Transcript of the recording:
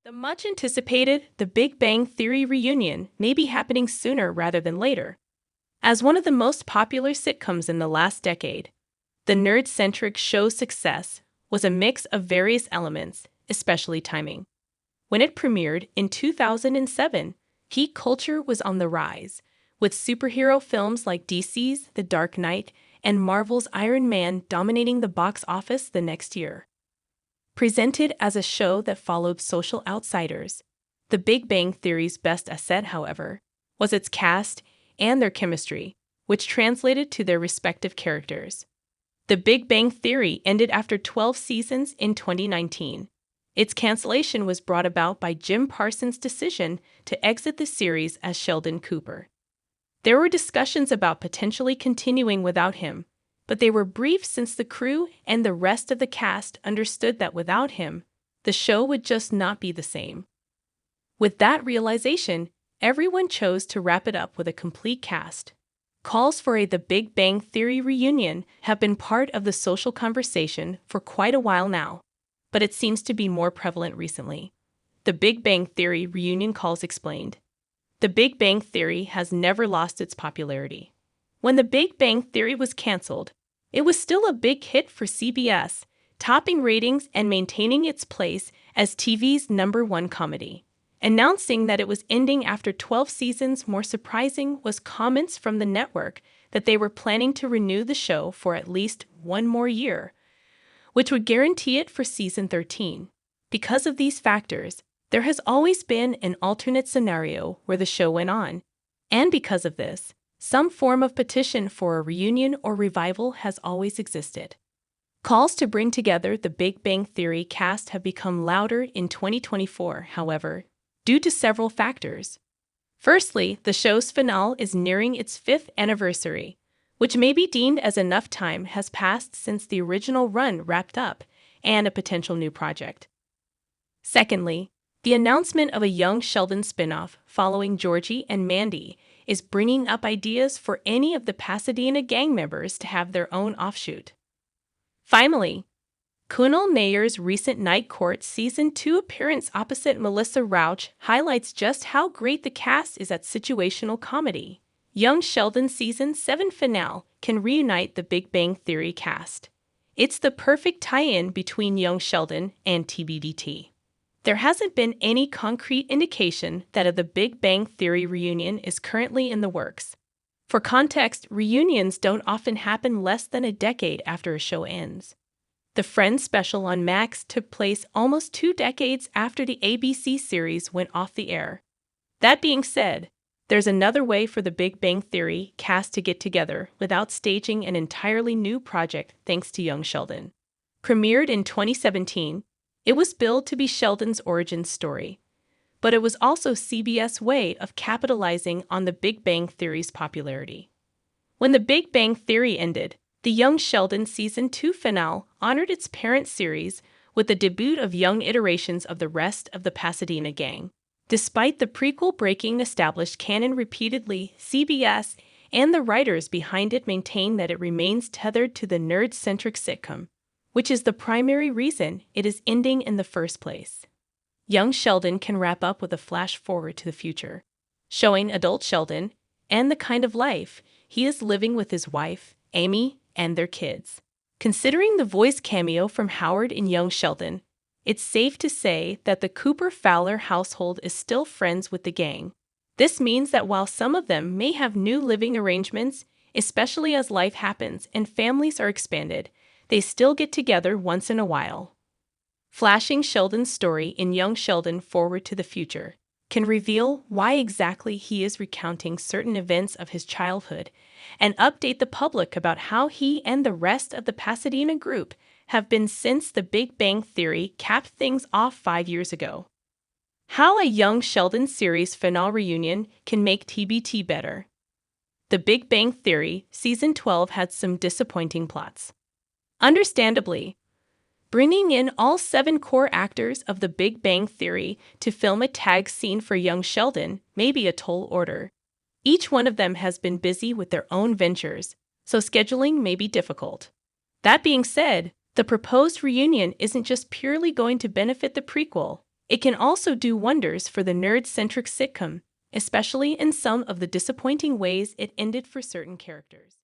The much anticipated The Big Bang Theory reunion may be happening sooner rather than later. As one of the most popular sitcoms in the last decade, the nerd centric show's success was a mix of various elements, especially timing. When it premiered in 2007, geek culture was on the rise, with superhero films like DC's The Dark Knight and Marvel's Iron Man dominating the box office the next year. Presented as a show that followed social outsiders, The Big Bang Theory's best asset, however, was its cast and their chemistry, which translated to their respective characters. The Big Bang Theory ended after 12 seasons in 2019. Its cancellation was brought about by Jim Parsons' decision to exit the series as Sheldon Cooper. There were discussions about potentially continuing without him, but they were brief since the crew and the rest of the cast understood that without him, the show would just not be the same. With that realization, everyone chose to wrap it up with a complete cast. Calls for a The Big Bang Theory reunion have been part of the social conversation for quite a while now, but it seems to be more prevalent recently. The Big Bang Theory reunion calls explained. The Big Bang Theory has never lost its popularity. When The Big Bang Theory was canceled, it was still a big hit for CBS, topping ratings and maintaining its place as TV's #1 comedy. Announcing that it was ending after 12 seasons, more surprising was comments from the network that they were planning to renew the show for at least one more year, which would guarantee it for season 13. Because of these factors, there has always been an alternate scenario where the show went on, and because of this, some form of petition for a reunion or revival has always existed. Calls to bring together the Big Bang Theory cast have become louder in 2024, however, due to several factors. Firstly, the show's finale is nearing its 5th anniversary, which may be deemed as enough time has passed since the original run wrapped up and a potential new project. Secondly, the announcement of a young Sheldon spinoff following Georgie and Mandy is bringing up ideas for any of the Pasadena gang members to have their own offshoot. Finally, Kunal Nayar's recent Night Court Season 2 appearance opposite Melissa Rauch highlights just how great the cast is at situational comedy. Young Sheldon's Season 7 finale can reunite the Big Bang Theory cast. It's the perfect tie-in between young Sheldon and TBDT. There hasn't been any concrete indication that The Big Bang Theory reunion is currently in the works. For context, reunions don't often happen less than a decade after a show ends. The Friends special on Max took place almost 2 decades after the ABC series went off the air. That being said, there's another way for The Big Bang Theory cast to get together without staging an entirely new project thanks to young Sheldon. Premiered in 2017, it was billed to be Sheldon's origin story, but it was also CBS' way of capitalizing on The Big Bang Theory's popularity. When The Big Bang Theory ended, the Young Sheldon Season 2 finale honored its parent series with the debut of young iterations of the rest of the Pasadena gang. Despite the prequel breaking established canon repeatedly, CBS and the writers behind it maintain that it remains tethered to the nerd-centric sitcom, which is the primary reason it is ending in the first place. Young Sheldon can wrap up with a flash forward to the future, showing adult Sheldon and the kind of life he is living with his wife, Amy, and their kids. Considering the voice cameo from Howard in Young Sheldon, it's safe to say that the Cooper-Fowler household is still friends with the gang. This means that while some of them may have new living arrangements, especially as life happens and families are expanded, they still get together once in a while. Flashing Sheldon's story in Young Sheldon forward to the future can reveal why exactly he is recounting certain events of his childhood and update the public about how he and the rest of the Pasadena group have been since The Big Bang Theory capped things off 5 years ago. How a Young Sheldon series finale reunion can make TBT better. The Big Bang Theory Season 12 had some disappointing plots. Understandably, bringing in all 7 core actors of The Big Bang Theory to film a tag scene for Young Sheldon may be a tall order. Each one of them has been busy with their own ventures, so scheduling may be difficult. That being said, the proposed reunion isn't just purely going to benefit the prequel, It can also do wonders for the nerd-centric sitcom, especially in some of the disappointing ways it ended for certain characters.